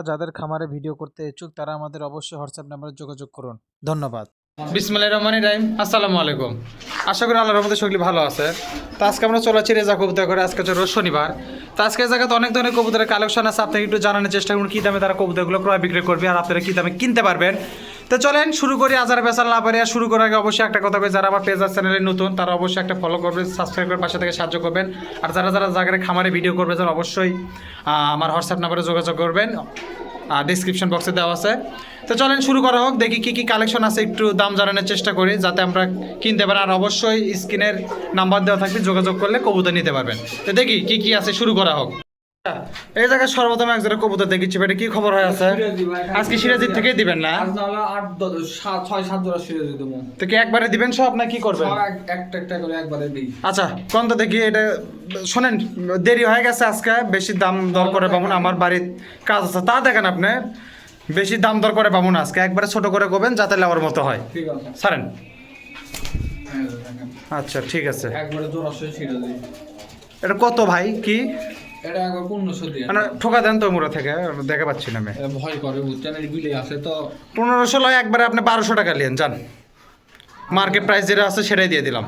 যাদের খামারে ভিডিও করতে ইচ্ছুক তারা আমাদের অবশ্যই হোয়াটসঅ্যাপ নাম্বারে যোগাযোগ করুন। ধন্যবাদ। বিসমিল্লাহির রহমানির রহিম। আসসালামু আলাইকুম। আশা করি আল্লাহর রহমতে সকলে ভালো আছে। তো আজকে আমরা চলে আসছি রেজা কবুতর করে। আজকে হচ্ছে রোজ শনিবার। তো আজকে এই জায়গাতে অনেক ধরনের কবুতরের কালেকশন আছে। আপনাকে একটু জানানোর চেষ্টা করুন কী দামে তারা কবুতরগুলো ক্রয় বিক্রি করবে আর আপনারা কী দামে কিনতে পারবেন। তো চলেন শুরু করি। আজার বেচার না পারে শুরু করার আগে অবশ্যই একটা কথা কই, যারা আমার পেজ আর চ্যানেলে নতুন তারা অবশ্যই একটা ফলো করবেন, সাবস্ক্রাইব করে পাশে থেকে সাহায্য করবেন। আর যারা জায়গায় খামারে ভিডিও করবে যারা অবশ্যই আমার হোয়াটসঅ্যাপ নাম্বারে যোগাযোগ করবেন, ডিসক্রিপশন বক্সে দেওয়া আছে। তো চলেন শুরু করা হোক। দেখি কী কী কালেকশন আছে, একটু দাম জানানোর চেষ্টা করি যাতে আমরা কিনতে পারেন। আর অবশ্যই স্ক্রিনের নাম্বার দেওয়া থাকবে, যোগাযোগ করলে কবুতর নিতে পারবেন। তো দেখি কী কী আছে, শুরু করা হোক। এই জায়গায় সর্বপ্রথম এক জোড়া কবুতর দেখিচ্ছি, এটা কি খবর হয়ে আছে? আজকে সিরাজির থেকেই দিবেন না? তো কি একবারে দিবেন সব না কি করবেন? আচ্ছা কোন তো দেখি। এটা শোনেন, দেরি হয়ে গেছে আজকে, বেশি দাম দর করে পাবো না, আমার বাড়ির কাজ আছে। তা দেখেন আপনি, বেশি দাম দর করে পাবো না আজকে, একবারে ছোট করে করবেন যাতে লেওয়ার মতো হয়। ছাড়েন। আচ্ছা ঠিক আছে। এটা কত ভাই? কি এটা একবার 1500 দিয়ে মানে ঠোকা দেন তো মোড়া থেকে, দেখা পাচ্ছি না আমি। ভয় করে বুঝছেন, এর বিলে আছে তো 1500 লয়, একবারে আপনি 1200 টাকা নিয়েন যান। মার্কেট প্রাইস যেটা আছে সেটাই দিয়ে দিলাম।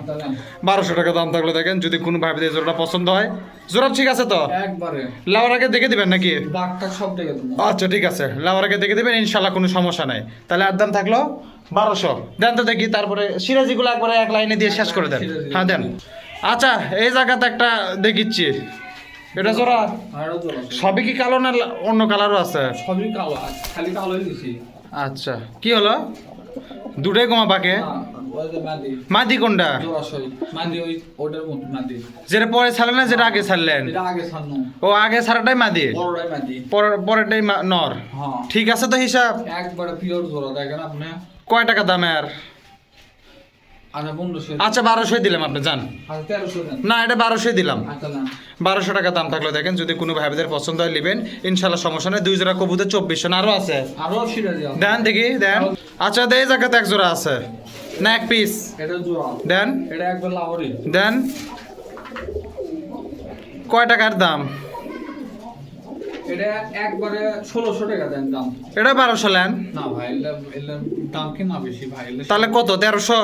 1200 টাকা দাম থাকলে দেখেন, যদি কোনো ভাবে জোড়াটা পছন্দ হয়। জোড়া ঠিক আছে তো? একবারে লাউর আগে দেখে দিবেন নাকি? বাঘটা সব দেখে দেবো। আচ্ছা ঠিক আছে, লাউর আগে দেখে দিবেন, ইনশাল্লাহ কোনো সমস্যা নাই। তাহলে আর দাম থাকলো 1200 দেন তো দেখি। তারপরে সিরাজিগুলো একবারে এক লাইনে দিয়ে শেষ করে দেন। হ্যাঁ দেন। আচ্ছা এই জায়গাতে একটা দেখিচ্ছি, এটা জোড়া সবই কি কালো না অন্য কালারও আছে? সবই কালো, খালি কালোই দিছি। আচ্ছা কি হলো, দুটাই কমা পাকে? মাদি কোনটা? যেটা পরে ছাড়লেন না যেটা আগে ছাড়লেন? ও আগে ছাড়াটাই মাদি, পরেরটাই নর। ঠিক আছে তো হিসাব একবারে পিওর জোড়া দেখেন আপনি। কয় টাকা দামের? আচ্ছা 1200 দিলাম, আপনি যান। না এটা 1200 দিলাম। 1200 টাকা দাম থাকলো দেখেন, যদি কোনো ভাইদের পছন্দ হয় নেবেন, ইনশাল্লাহ সমস্যা নেই। 2 জোড়া কবুতর 2400 না আরো আছে? দেন দেখি দেন। আচ্ছা এই জায়গাতে এক জোড়া আছে না, এক পিস দেন। দেন কয় টাকার দাম? এটা একবারে 1600 টাকা দেন দাম। এটা 1200 নেন না ভাই, দাম কি না বেশি ভাই? তাহলে কত? 1300?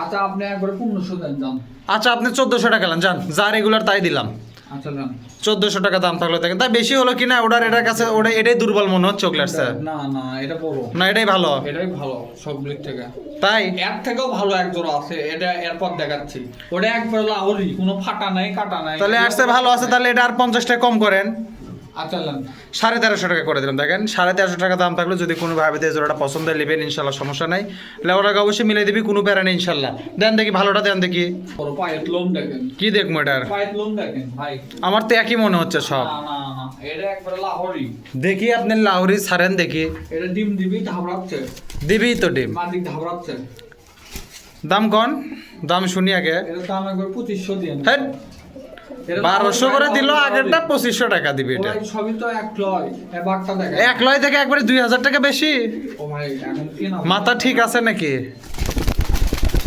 আচ্ছা আপনি একবারে 1500 দেন দাম। আচ্ছা আপনি 1400 টাকা নেন যান, যা রেগুলার তাই দিলাম। আচ্ছা নেন। 1400 টাকা দাম থাকলো দেখেন। তাই বেশি হলো কিনা ওটার, এটার কাছে ওটা এটাই দুর্বল মনে হচ্ছে চকলেটস। না না এটা বড় না, এটাই ভালো। এটাই ভালো সব দিক থেকে। তাই এর থেকেও ভালো এক জোড়া আছে, এটা এরপর দেখাচ্ছি। ওটা একবার লাহোরি, কোনো ফাটা নাই কাটা নাই। তাহলে আসতে ভালো আছে, তাহলে এটা আর 50 টাকা কম করেন। আচ্ছা 1350 টাকা করে দিলাম দেখেন। 1350 টাকা দাম থাকলো, যদি কোনো ভাবে জোড়াটা পছন্দ হয় নেবেন, ইনশাল্লাহ সমস্যা নাই। লেওয়ার টাকা অবশ্যই মিলে দিবি, কোনো প্যারা নেই ইনশাল্লাহ। দেন দেখি ভালোটা দেন দেখি। পায়ের লোম দেখেন, কি দেখবো এটার? পায়ের লোম দেখেন ভাই, আমার তো একই মনে হচ্ছে সব। না না না এটা একবার লাহোরি। দেখি আপনি লাহোরি ছাড়েন দেখি। এটা ডিম দিবি ধাবড়াচ্ছে। দিবি তো ডিম, মাদিক ধাবড়াচ্ছে। দাম কোন? দাম শুনি আগে। এটা দাম একবার 2500 দিয়ে। হ্যাঁ 1200 করে দিল, আগেরটা 2500 টাকা দিবি। এটা সবই তো এক লয়, বাঘটা দেখেন। এক লয় থেকে একবারে 2000 টাকা বেশি। ও ভাই এখন কি না মাথা ঠিক আছে নাকি?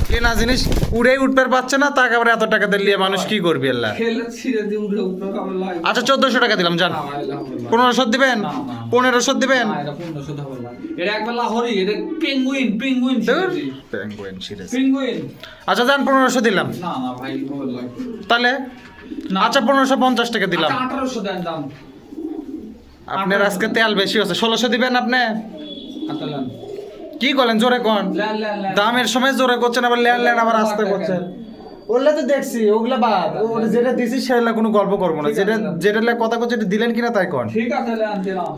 কেনা জিনিস উড়েই উঠতে পারছে না, তাকে আবার এত টাকা দিলে মানুষ কি করবে? আল্লাহ আচ্ছা 1400 টাকা দিলাম যান। 1500 দিবেন? 1500 দিবেন? এটা একবার লাহোরি, এটা পেঙ্গুইন পেঙ্গুইন পেঙ্গুইন। আচ্ছা যান 1500 দিলাম। না না ভাই তাহলে আচ্ছা 1550 টাকা দিলাম। 1800 দেন দাম। আপনার আজকে তেল বেশি হচ্ছে, 1600 দিবেন আপনি? কি করেন জোরে কোন? দামের সময় জোরে করছেন, আবার ল্যান আবার আস্তে করছেন। ওগুলা তো দেখছি, ওগুলা বাদ। যেটা দিছি সেগুলা কোনো গল্প করবো না। যেটা কথা করছে দিলেন কিনা তাই কোন। ঠিক আছে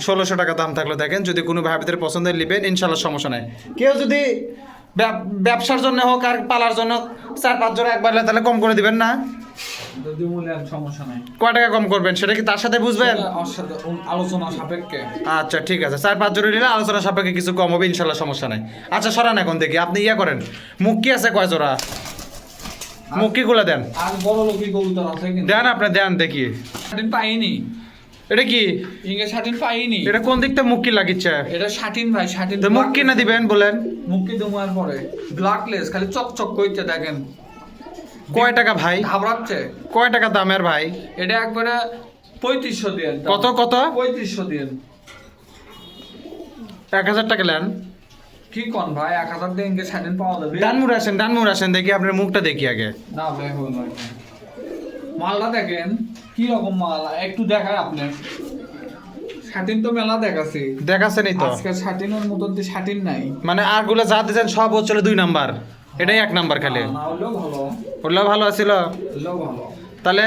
1600 টাকা দাম থাকলো দেখেন, যদি কোনো ভাইদের পছন্দের নেবেন ইনশাল্লাহ সমস্যা নাই। কেউ যদি ব্যবসার জন্য হোক আর পালার জন্য 4-5 জোড়া একবার তাহলে কম করে দিবেন না? সমস্যা নাই। কয় টাকা কম করবেন সেটা কি তার সাথে বুঝবেন? আলোচনা সাপেক্ষে। আচ্ছা ঠিক আছে, 4-5 জোড়া নিলে আলোচনা সাপেক্ষে কিছু কম হবে ইনশাল্লাহ, সমস্যা নাই। আচ্ছা সরান এখন দেখি, আপনি ইয়া করেন। মুক্কি আছে কয় জোড়া? মুক্কিগুলো দেন। আর বড় লোকই কবুতর আছে কিন্তু দেন আপনি দেন দেখি। শাটিন পাইনি। এটা কি ইংগে শাটিন পাইনি? এটা কোন দিকটা মুক্কি লাগিচ্ছে? এটা শাটিন ভাই, শাটিন। তো মুক্কি না দিবেন বলেন? মুক্কি দেওয়ার পরে ব্ল্যাকলেস খালি চকচক কইতে দেখেন। কয় টাকা ভাই? ঘাবড়াচ্ছে। কয় টাকা দামের ভাই? এটা একবারে 3500 দিয়ে। কত কত? 3500 দিয়ে। 1000 টাকা নেন। কি কোন ভাই 1000 দিয়ে স্বাধীন পাওয়া যাবে? ডানমুর আসেন দেখি আপনার মুখটা দেখি আগে। না ভাই হল না। মালটা দেখেন কি রকম মাল, একটু দেখায় আপনি। স্বাধীন তো মেলা দেখাছি, দেখাছেনই তো। আজকে স্বাধীনের মতন তো স্বাধীন নাই। মানে আর গুলো যা দিয়েছেন সব হচ্ছে 2 নাম্বার, এটাই 1 নাম্বার খালি। না হলেও ভালো, ওগুলো ভালো আছিল। হলেও ভালো। তাহলে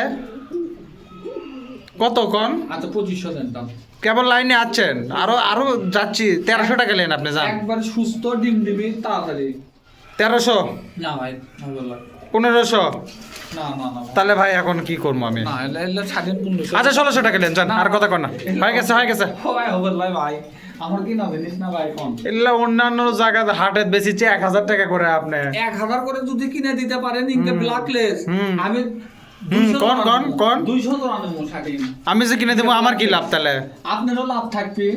কত কোন? আচ্ছা 2500 দেন দাম। কেবল লাইনে আছেন, আরো আরো যাচ্ছি। 1300 টাকা নেন আপনি, যান। একবার সুস্থ ডিম দিবি তাড়াতাড়ি। 1300, না ভাই ভালো লাগে 1500। না না না তাহলে ভাই এখন কি করবো আমি? না এলে স্বাধীন 1500। আচ্ছা 1600 টাকা নেন, যান। আর কথা কর না, হয়ে গেছে হয়ে গেছে। ভাই হবে ভাই ভাই আমার কি না জানিস না ভাই কোন এগুলা অন্যান্য জায়গায় হাটে বেশিছে 1000 টাকা করে আপনি। 1000 করে যদি কিনে দিতে পারেন ইনকে ব্ল্যাকলেস আমি কোন 200 টাকা নেবো স্বাধীন। আমি যে কিনে দেবো আমার কি লাভ তাহলে? আপনারও লাভ থাকবে।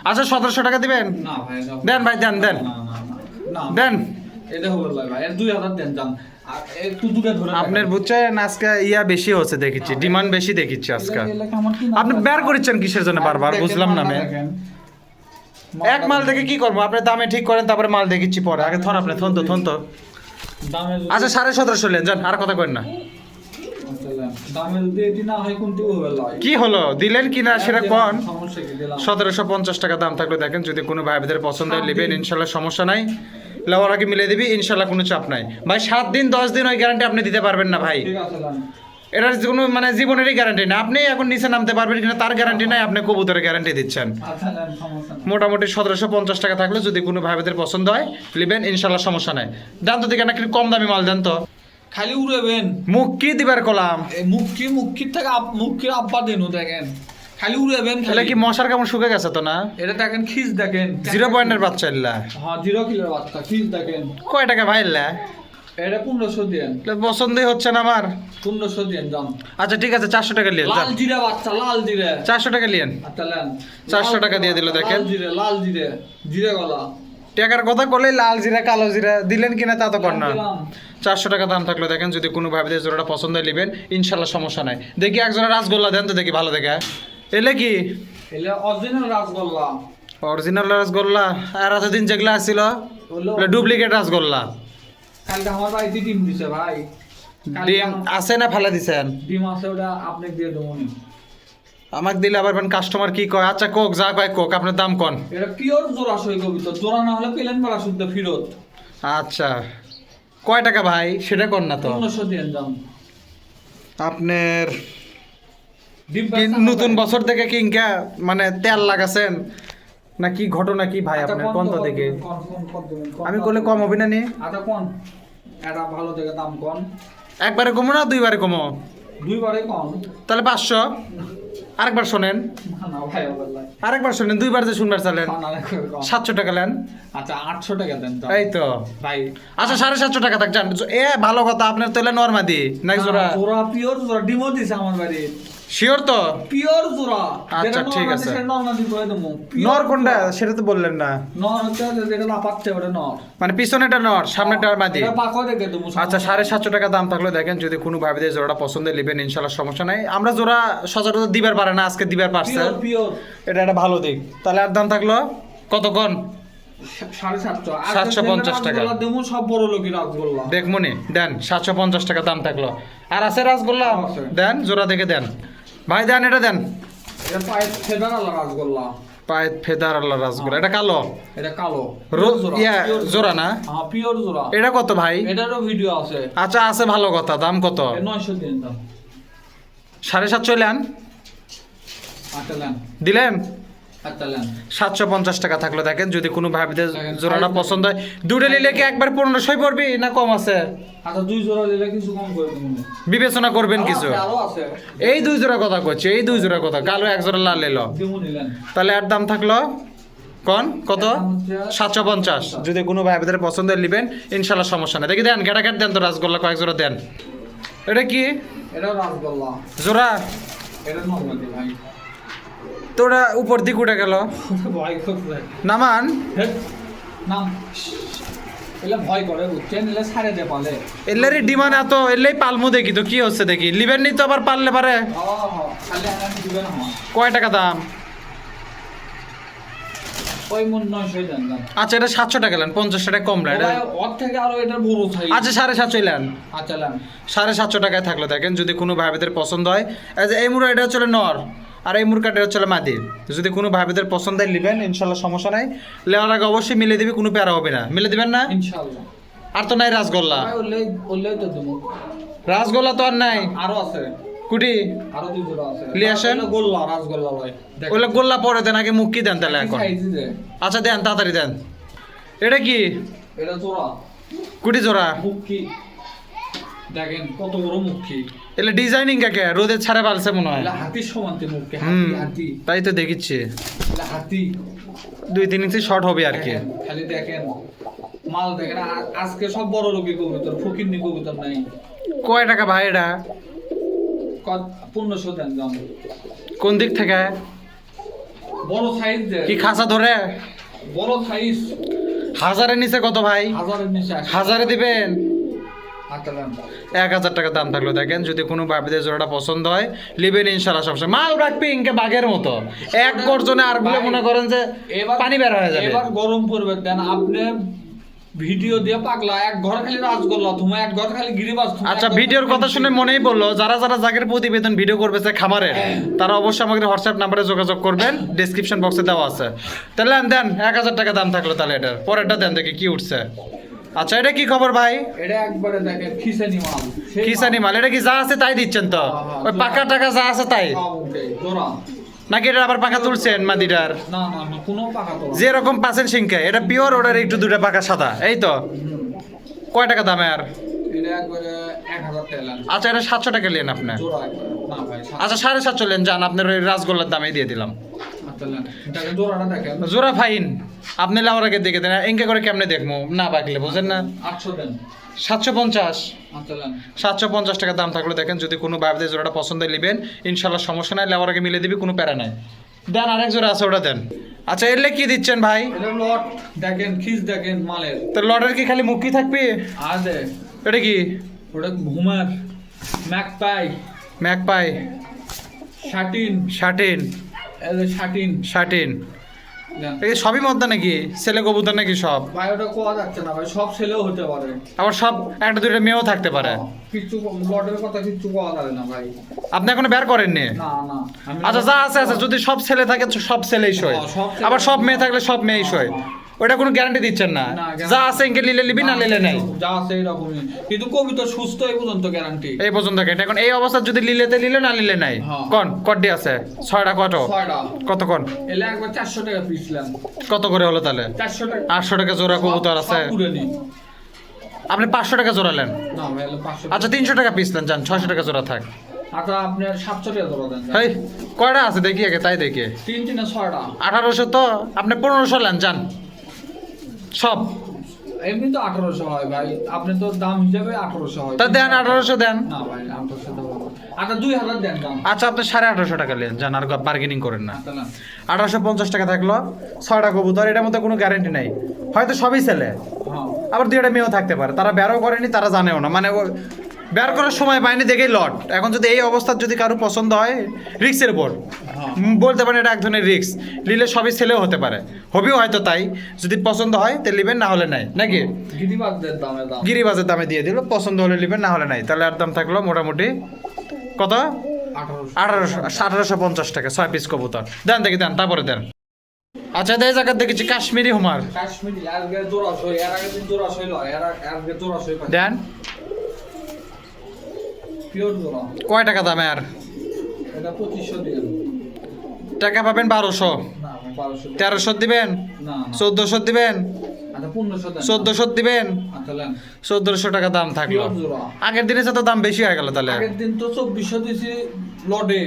আচ্ছা 1700 টাকা দিবেন? না ভাই দাও। দেন ভাই, দেন দেন না না না না দেন। এটা হবে ভাই এর 2000 দেন দাম। আর একটু দূরে ধরে আপনার বুঝছেন আজকে ইয়া বেশি হচ্ছে দেখিচ্ছি, ডিমান্ড বেশি দেখিচ্ছি আজকে। আপনি বের করছেন কিসের জন্য বারবার, বুঝলাম না আমি। এক মাল দেখে কি করবো? আপনি দামে ঠিক করেন, তারপরে মাল দেখিচ্ছি পরে। আগে থন আপনি, থন তো। দামে আচ্ছা 1750 নেন, যান। আর কথা করেন না। দামে যদি এটি না হয় কোনটি হবে লয়। কি হলো, দিলেন কি না সেটা কোন? সমস্যা কি দিলাম? 1750 টাকা দাম থাকলে দেখেন, যদি কোনো ভাই বোনদের পছন্দ হয় নেবেন, ইনশাল্লাহ সমস্যা নাই। লাওয়ারাকে মিলে দিবি ইনশাল্লাহ, কোনো চাপ নাই ভাই। 7 দিন 10 দিন ওই গ্যারান্টি আপনি দিতে পারবেন না ভাই। ঠিক আছে লান। এটার কোনো মানে জীবনেরই গ্যারান্টি না। আপনি এখন নিচে নামতে পারবেন কিনা তার গ্যারান্টি নাই, আপনি কবুতরের গ্যারান্টি দিচ্ছেন। আচ্ছা লান সমস্যা নাই। মোটামুটি 1750 টাকা থাকলে যদি কোনো ভাই বোনদের পছন্দ হয় নেবেন, ইনশাল্লাহ সমস্যা নাই। দেন তো দেখে না, একটু কম দামি মাল দেন তো। খালি উড়াবেন মুখ কি দিবার কলাম? মুখি থেকে মুখির আব্বা দেনু দেখেন খালি উড়াবেন তাহলে খালি। কি মশার কেমন শুকে গেছে তো না? এটা দেখেন খিস দেখেন 0 পয়েন্টের বাচ্চা ইল্লা। হ্যাঁ 0 কিলোর বাচ্চা খিস দেখেন। কয় টাকা ভাই ইল্লা? এটা 1500 দেন। পছন্দই হচ্ছে না আমার। 1500 দেন দাম। আচ্ছা ঠিক আছে 400 টাকা লিয়েন, লাল জিরা বাচ্চা লাল জিরা। 400 টাকা লিয়েন। আচ্ছা লান 400 টাকা দিয়ে দিল দেখেন। লাল জিরা জিরা গলা। টাকার কথা করলে লাল জিরা কালো জিরা দিলেন কিনা তা তো কর না। দিলাম। 400 টাকা দাম থাকলো দেখেন, যদি কোনো ভাবে জোড়াটা পছন্দ হয় নেবেন, ইনশাল্লাহ সমস্যা নাই। দেখি একজনের রাসগোল্লা দেন তো দেখি ভালো দেখে। এলে কি এলে অরিজিনাল রাসগোল্লা। অরিজিনাল রাসগোল্লা? আর এতদিন যেগুলো আসছিল ডুপ্লিকেট রাসগোল্লা। কালকে আমার বাড়িতে ডিম দিছে ভাই। ডিম আছে না ফেলা দিছেন? ডিম আছে, ওটা আপনি দিয়ে দেবো নি। আমাকে দিলে আবার কাস্টমার কি কয়? আচ্ছা কোক যা কয় কোক, আপনার দাম কোন? এটা পিওর জোড়া সই কবিতা, জোড়া না হলে পেলেন পারা শুদ্ধ ফিরত। আচ্ছা কয় টাকা ভাই সেটা কোন না তো? 1500 দেন দাম। আপনার ডিম কি নতুন বছর থেকে কি ইনকা মানে তেল লাগাছেন না কি ঘটনা কি ভাই আপনার কোন তো দেখে? আমি করলে কম হবে না নি? আচ্ছা কোন এটা ভালো দেখে দাম কোন? একবারে কমো না দুইবারে কমো? দুইবারে কোন? তাহলে 500। আরেকবার শোনেন, না না ভাই ওয়াল্লাহ। আরেকবার শোনেন, দুইবার যে শুনবার চালেন। না না কম। 700 টাকা নেন। আচ্ছা 800 টাকা দেন দাম। এই তো ভাই আচ্ছা 750 টাকা থাক যান। এ ভালো কথা, আপনার তো নরমাদি নাকি জোড়া? জোড়া পিওর জোড়া ডিমও দিছে আমার বাড়ি। শিওর তো? পিওর জোড়া। আচ্ছা, ঠিক আছে। নরমাদি করে দেবো। নর কোনটা সেটা তো বললেন না। নর হচ্ছে যেটা লাপাচ্ছে ওটা নর। মানে পিছনেটা নর, সামনেটা মাদি। এটা পাকো দেখে দেবো। আচ্ছা 750 টাকা দাম থাকলে দেখেন, যদি কোনো ভাবে দিয়ে জোড়াটা পছন্দ নেবেন ইনশাল্লাহ সমস্যা নাই। আমরা জোড়া সচরাচর দিবার পারে না, আজকে দিবার পারছে, পিওর পিওর। এটা একটা ভালো দিক। তাহলে আর দাম থাকলো কতক্ষণ? 750 750 টাকা। রাসগোল্লা দেবো সব বড় লোকের রাসগোল্লা। দেখমনি দেন 750 টাকা দাম থাকলো। আর আছে রাসগোল্লা? আছে। দেন জোড়া দেখে দেন ভাই, দেন এটা দেন। এটা পায়ে ফেদার আলা রাসগোল্লা। পায়ে ফেদার আল্লাহ রাসগোল্লা, এটা কালো? এটা কালো। ইয়া জোড়া না? হ্যাঁ পিওর জোড়া। এটা কত ভাই? এটারও ভিডিও আছে। আচ্ছা আছে, ভালো কথা। দাম কত? 900 দিন দাম। 750 নেন। আচ্ছা নেন। দিলেন? আচ্ছা নেন। 750 টাকা থাকলো দেখেন, যদি কোনো ভাবিতে জোড়াটা পছন্দ হয়। দুটো নিলে কি একবার 1500 পড়বি না কম আছে? আচ্ছা 2 জোড়া নিলে কিছু কম করে দেবো। বিবেচনা করবেন কিছু? আরো আছে। এই 2 জোড়া কথা করছে, এই 2 জোড়া কথা, কালো 1 জোড়া লাল এলো। দেবো নিলেন। তাহলে আর দাম থাকলো কোন কত? 750। যদি কোনো ভাইদের পছন্দ হয় নেবেন ইনশাল্লাহ সমস্যা নেই। দেখি দেন গেটাঘাট দেন তো, রাসগোল্লা কয়েক জোড়া দেন। এটা কি এটা রাসগোল্লা। জোড়া? এটা নরমালি ভাই। তো ওটা উপর দিক উঠে গেল, ভয় করে। নামান। নাম এলে ভয় করে বুঝছেন, এলে ছাড়ে দে পালে। এলেরই ডিমান্ড এত, এলেই পালমু দেখি তো কি হচ্ছে দেখি। লিবেন নি তো আবার পারলে পারে। খালি আনানি দিবেন আমার। কয় টাকা দাম? ওই মন 900 দেন দাম। আচ্ছা এটা 700 টাকা নেন, 50 টাকা কম না এটা। ভাই ওর থেকে আরো এটা বড় সাইজ। আচ্ছা 750 নেন, আচ্ছা লাম 750 টাকায় থাকলো। দেখেন যদি কোনো ভাইদের পছন্দ হয়, এই যে এই মুরগা এটা হচ্ছে নর, আর এই মুরগাটা হচ্ছে মাদি। যদি কোনো ভাইদের পছন্দ হয় নেবেন, ইনশাল্লাহ সমস্যা নাই। লেওয়ার আগে অবশ্যই মিলে দিবি, কোনো প্যারা হবে না। মিলে দিবেন না? ইনশাআল্লাহ। আর তো নাই রাসগোল্লা। ভাই ওলে তো দেবো। রাসগোল্লা তো আর নাই। আরো আছে। কুটি আরো 2 জোড়া আছে। লিয়ে আসেন। গোল্লা রাসগোল্লা লয়। ওগুলো গোল্লা পরে দেন, আগে মুখ কি দেন তাহলে এখন। সাইজ দে। আচ্ছা দেন, তাড়াতাড়ি দেন। এটা কি? এটা জোড়া। কুটি জোড়া? মুখি। দেখেন কত বড় মুখি। এলে ডিজাইনিং কাকে রোদে ছাড়ে বালছে মনে হয়। এটা হাতির সমানতে মুখি। হুম, হাতি। তাই তো দেখিচ্ছি। এটা হাতি। 2-3 ইঞ্চি শর্ট হবে আর কি। দেখেন, খালি দেখেন মাল দেখেন। আজকে সব বড় লোকই কবুতর, ফকিরনি কবুতর নাই। কয় টাকা ভাই এটা? 1500 দেন দাম। কোন দিক থেকে? বড় সাইজ দে। কি খাঁচা ধরে? বড় সাইজ। হাজারের নিচে কত ভাই? হাজারের নিচে আসে। হাজারে দিবেন? আচ্ছা দাম। 1000 টাকা দাম থাকলো। দেখেন যদি কোনো ভাবিদের জোড়াটা পছন্দ হয় লিবেন ইনশাল্লাহ। সবসময় মাল রাখবি ইনকে বাঘের মতো, এক গর্জনে আর গুলো মনে করেন যে পানি বের হয়ে যাবে। এবার গরম পড়বে দেন আপনি ভিডিও দিয়ে পাগলা। এক ঘর খালি রাজগোল্লা তুমি, এক ঘর খালি গিরিবাস তুমি। আচ্ছা ভিডিওর কথা শুনে মনেই বললো, যারা যারা জাগের প্রতিবেদন ভিডিও করবে সে খামারের, তারা অবশ্যই আমাদের হোয়াটসঅ্যাপ নাম্বারে যোগাযোগ করবেন, ডেসক্রিপশন বক্সে দেওয়া আছে। তাহলে দেন 1000 টাকা দাম থাকলো। তাহলে এটার পরেরটা দেন, দেখি কি উঠছে। আচ্ছা এটা কি খবর ভাই? এটা একবারে দেখেন খিসানি মাল। কিসানি মাল? এটা কি যা আছে তাই দিচ্ছেন তো? ওই পাকা টাকা যা আছে তাই জোড়া নাকি এটা আবার পাকা তুলছেন মাদিটার? না না না, কোনো পাকা তো না। যেরকম পাচ্ছেন সিংকে এটা পিওর, ওটার একটু দুটা পাকা সাদা, এই তো। কয় টাকা দামে আর? এটা একবারে 1000 টাকা লান। আচ্ছা এটা 700 টাকা নেন আপনি। জোড়া একবারে। না ভাই আচ্ছা 750 নেন, যান আপনার ওই রাসগোল্লার দামে দিয়ে দিলাম। আচ্ছা লান। দেখেন জোড়াটা দেখেন। জোড়া ফাইন, আপনি লাউর আগে দেখে দেন। এঙ্কে করে কেমনে দেখবো না বাকলে, বুঝেন না? 800 দেন। 750। আচ্ছা লান। 750 টাকা দাম থাকলো। দেখেন যদি কোনো ভাইদের জোড়াটা পছন্দ হয় নেবেন ইনশাল্লাহ, সমস্যা নাই। লাউর আগে মিলে দিবি, কোনো প্যারা নাই। দেন আরেক জোড়া আছে, ওটা দেন। আচ্ছা এলে কি দিচ্ছেন ভাই? এটা লট দেখেন, খিস দেখেন মালের। তো লটের কি খালি মুখই থাকবে? আর দে এটা কি? ওটা ঘুমার ম্যাকপাই ম্যাক পাই, শাটিন। Satin, satin satin. এই সবই মদ্দা নাকি? ছেলে কবুতর নাকি সব? ভাই ওটা কোয়া যাচ্ছে না ভাই, সব ছেলেও হতে পারে। আবার সব একটা দুইটা মেয়েও থাকতে পারে। কিচ্ছু লটের কথা কিচ্ছু কোয়া যাবে না ভাই। আপনি এখনো বের করেননি? না না। আচ্ছা যা আছে আছে, যদি সব ছেলে থাকে তো সব ছেলেই সয়, সব ছেলে- আবার সব মেয়ে থাকলে সব মেয়েই সয়। ওটা কোনো গ্যারান্টি দিচ্ছেন না। না, guarantee- যা আছে ইনকে নিলে নিবি, না নিলে নাই। যা আছে এরকমই, কিন্তু কবিতা সুস্থ এই পর্যন্ত গ্যারান্টি। এই পর্যন্ত কেটে এখন এই অবস্থা যদি লিলেতে নিলে, না নিলে নাই। হ্যাঁ। কোন কড্ডি আছে? 6টা কত? 6টা। কত কোন? এলে একবার 400 টাকা পিছলাম। কত করে হলো তাহলে? 400 টাকা। 800 টাকা জোড়া কবুতর আছে। সব পুরে নি। আপনি 500 টাকা জোড়ালেন। না ভাই এলে 500। আচ্ছা 300 টাকা পিস নেন, যান 600 টাকা জোড়া থাক। আচ্ছা আপনার 700 টাকা ধরা দেন। হেই কয়টা আছে দেখি আগে, তাই দেখি। 3 না 6টা। 1800 তো আপনি 1500 নেন, যান সব। এমনি তো 1800 হয় ভাই, আপনি তো দাম হিসাবে 1800 হয়। তা দেন 1800 দেন। না ভাই 1800 দেবো। আচ্ছা 2000 দেন দাম। আচ্ছা আপনি 1850 টাকা নেন, যান, আর বার্গেনিং করেন না। আচ্ছা না। 1850 টাকা থাকলো। 6টা কবুতর, এটার মধ্যে কোনো গ্যারান্টি নাই। হয়তো সবই ছেলে, হ্যাঁ। আবার 2টা মেয়েও থাকতে পারে। তারা বেরও করেনি, তারা জানেও না, মানে বের করার সময় পায়নি দেখেই লট। এখন যদি এই অবস্থার যদি কারো পছন্দ হয়, রিক্সের উপর হ্যাঁ। বলতে পারেন, এটা এক ধরনের রিক্স। নিলে সবই ছেলেও হতে পারে, হবেও হয়তো। তাই যদি পছন্দ হয় তাহলে নেবেন, না হলে নাই, নাকি? গিরিবাজদের দামের দাম। গিরিবাজের দামে দিয়ে দিল, পছন্দ হলে নেবেন, না হলে নাই। তাহলে আর দাম থাকলো মোটামুটি কত? 1800। 1850 টাকা 6 পিস কবুতর। দেন দেখি, দেন, তারপরে দেন। আচ্ছা এই জায়গায় দেখেছি কাশ্মীরি হুমার, কাশ্মীরি আর আগে জোড়া সই, এর আগে দিন জোড়া সই লয়, এর আগে জোড়া সই পাই। দেন। পিওর জোড়া। কয় টাকা দামে আর? এটা 2500 দিন। টাকা পাবেন 1200, না 1200। 1300 দিবেন, না 1400 দিবেন, আচ্ছা 1500 দেন। 1400 দিবেন। আচ্ছা লেন। 1400 টাকা দাম থাকলো। পিওর জোড়া। আগের দিনে তো দাম বেশি হয়ে গেল তাহলে। আগের দিন তো 2400 দিছি লডে,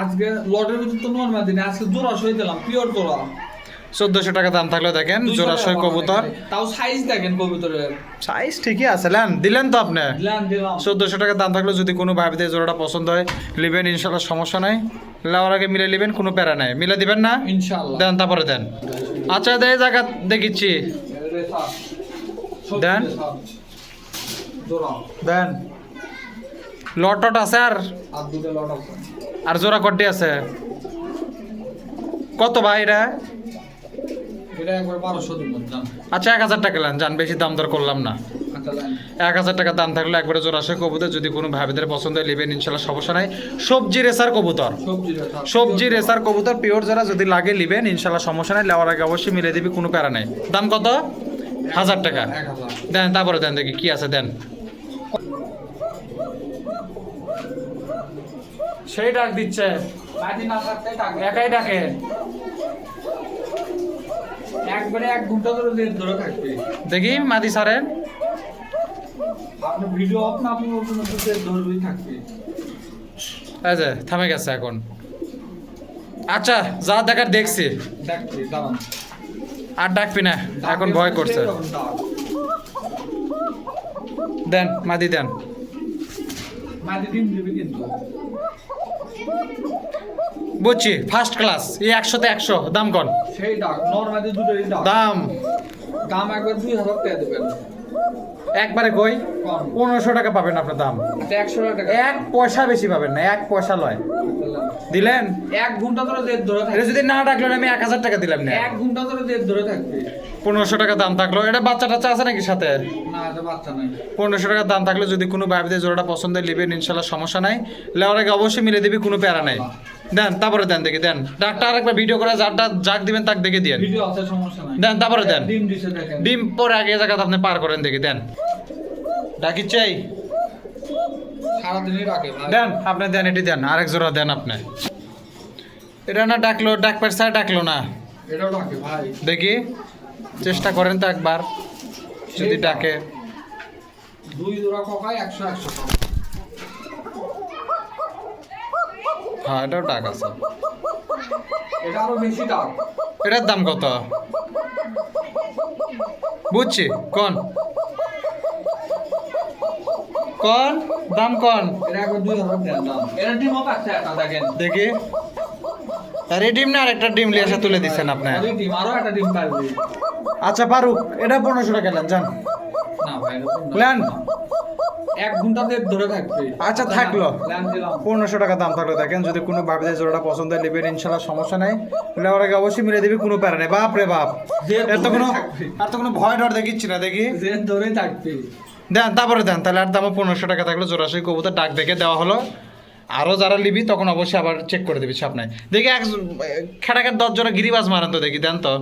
আজকে লডের ভিতর তো নরমাল দিন, আজকে জোড়া সই দিলাম পিওর জোড়া। 1400 টাকা দাম থাকলো। দেখেন 200 জোড়াশয় টাকা কবুতর, তাও সাইজ দেখেন কবুতরের সাইজ ঠিকই আছে। লেন, দিলেন তো আপনি। দিলাম। 1400 টাকা দাম থাকলো। যদি কোনো ভাবিতে জোড়াটা পছন্দ হয় নেবেন ইনশাল্লাহ, সমস্যা নাই। লাওয়ার আগে মিলে নেবেন, কোনো প্যারা নাই। মিলে দিবেন না? ইনশাআল্লাহ। দেন, তারপরে দেন। আচ্ছা এই জায়গা দেখিচ্ছি, দেন। জোড়া দেন। লট টট আছে আর? আর দুটো লট আছে। আর জোড়া কড্ডি আছে? কত ভাই এটা? এটা একবার 1200 দিব দাম। আচ্ছা 1000 টাকা নেন, জান বেশি দাম দর করলাম না। আচ্ছা লাইন 1000 টাকা দাম থাকলে একবারে জোড়াশয় কবুতর, যদি কোনো ভাইদের পছন্দ হয় নেবেন ইনশাল্লাহ, সমস্যা নাই। সবজি রেসার কবুতর, সবজি রেসার কবুতর পিওর যারা যদি লাগে নেবেন ইনশাল্লাহ, সমস্যা নাই। নেওয়ার আগে অবশ্যই মিলে দিবি, কোনো প্যারা নাই। দাম কত? 1000 টাকা 1000 দেন। তারপরে দেন দেখি কি আছে, দেন। সেই ডাক দিচ্ছে, মাটি না থাকতে টাকা একাই ডাকে। একবারে 1 ঘন্টা ধরে থাকবে। দেখি মাদি সারেন। আপনি ভিডিও অফ না আপনি ওর মধ্যে ধরেই থাকবে। এই যে থামে গেছে এখন। আচ্ছা যা দেখার দেখছি, দেখতে দাঁড়ান। আর ডাকবি না, এখন ভয় করছে। দেন মাদি দেন। মাটি ডিম দিবে কিন্তু। বুঝছি, ফার্স্ট ক্লাস। এই 100-তে 100 দাম কন। সেই ডাক নরমালি দুটোই ডাক। দাম দাম একবার 2000 টাকা দেবেন। একবারে কই কম 1500 টাকা পাবেন আপনার দাম। আচ্ছা 100 টাকা। 1 পয়সা বেশি পাবেন না, 1 পয়সা লয়। দিলেন 1 ঘন্টা ধরে ধরে এটা থাকবে। যদি না ডাকলেন আমি 1000 টাকা দিলাম না। 1 ঘন্টা ধরে থাকবে। 1500 টাকা দাম থাকলো। এটা বাচ্চা টাচ্চা আছে নাকি সাথে? না এটা বাচ্চা নাই। 1500 টাকা দাম থাকলে যদি কোনো ভাইদের জোড়াটা পছন্দ হয় নেবেন ইনশাল্লাহ, সমস্যা নাই। লেওয়ার আগে অবশ্যই মিলে দিবি, কোনো প্যারা নাই। দেন তারপরে দেন দেখি, দেন। ডাকটা আরেকবার ভিডিও করে যারটা যাক দিবেন তাক দেখে দিয়েন। ভিডিও আছে সমস্যা নাই। দেন তারপরে দেন। ডিম দিছে দেখেন। ডিম পরে আগে জায়গা আপনি পার করেন দেখি, দেন। ডাকি চাই, সারা দিনই রাখে ভাই। দেন আপনি দেন, এটি দেন, আরেক জোড়া দেন আপনি। এটা না ডাকলো, ডাকপার স্যার ডাকলো না। এটাও রাখে ভাই। দেখি চেষ্টা করেন তো একবার, যদি ডাকে। 2 জোড়া ককাই 100 টাকা। হ্যাঁ এটাও ডাক আছে। এটা আরো বেশি দাম। এটার দাম কত? বুঝছি, কোন কোন দাম কোন? এটা একবার 2000 দেন দাম। এটা ডিমও পাচ্ছে একটা দেখেন। দেখি। আরে ডিম না, আরেকটা ডিম লিয়ে এসে তুলে দিচ্ছেন আপনি। আরে ডিম আরো একটা ডিম পারবে। আচ্ছা পারুক, এটা 1500 টাকা নেন, যান। না ভাই এটা ল্যান 1 ঘন্টা ধরে থাকবে। আচ্ছা থাকলো। ল্যান দিলাম। 1500 টাকা দাম থাকলো। দেখেন যদি কোনো ভাবিদের জোড়াটা পছন্দ হয় নেবেন ইনশাল্লাহ, সমস্যা নাই। নেওয়ার আগে অবশ্যই মিলে দিবি, কোনো প্যারা নেই। বাপ রে বাপ, আর তো কোনো ভয় ডর দেখিচ্ছি না। দেখি যে ধরে থাকবে। দেন তারপরে দেন, তাহলে আর দামও 1500 টাকা থাকলো। জোড়াশি কবুতর ডাক দেখে দেওয়া হলো। আরও যারা নিবি তখন অবশ্যই আবার চেক করে দিবি সাপ নাই। দেখি এক খেটাকের 10 জোড়া গিরিবাজ মারান তো দেখি, দেন তো।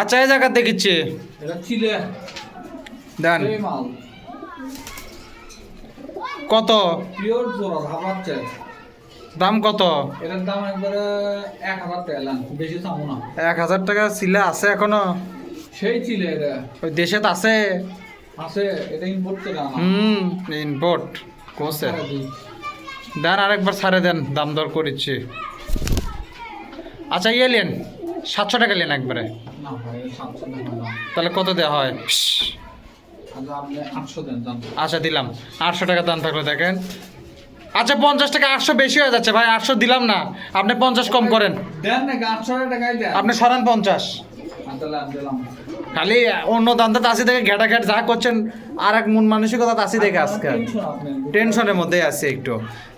আচ্ছা এই জায়গা দেখিচ্ছি, এটা চিলে দেন। এই মাল কত পিওর জোড়া ভাবাচ্ছে। দাম কত? এটার দাম একবারে 1000 টাকা ল্যান। বেশি চাবো না। 1000 টাকা সিলে আছে এখনো? সেই চিলে এটা ওই দেশে তো আছে। আছে। এটা ইম্পোর্ট করে আনা। Import Kose. দেন আরেকবার ছাড়ে দেন, দাম দর করিচ্ছি। আচ্ছা ইয়ে লেন 700 টাকা লেন একবারে। না ভাই 700 টাকা দাম। তাহলে কত দেওয়া হয়? আচ্ছা আপনি 800 দেন দাম। আচ্ছা দিলাম। 800 টাকা দাম থাকলো দেখেন। আচ্ছা 50 টাকা, 800 বেশি হয়ে যাচ্ছে ভাই। 800 দিলাম না, আপনি 50 কম করেন। দেন না 800 টাকাই দেন। আপনি সরান 50। আচ্ছা ল্যান দিলাম। খালি অন্য দামটা তাসি দেখে ঘেটা ঘেট যা করছেন, আর এক মন মানসিকতা তাসি দেখে আজকে টেনশনের মধ্যে আছে একটু।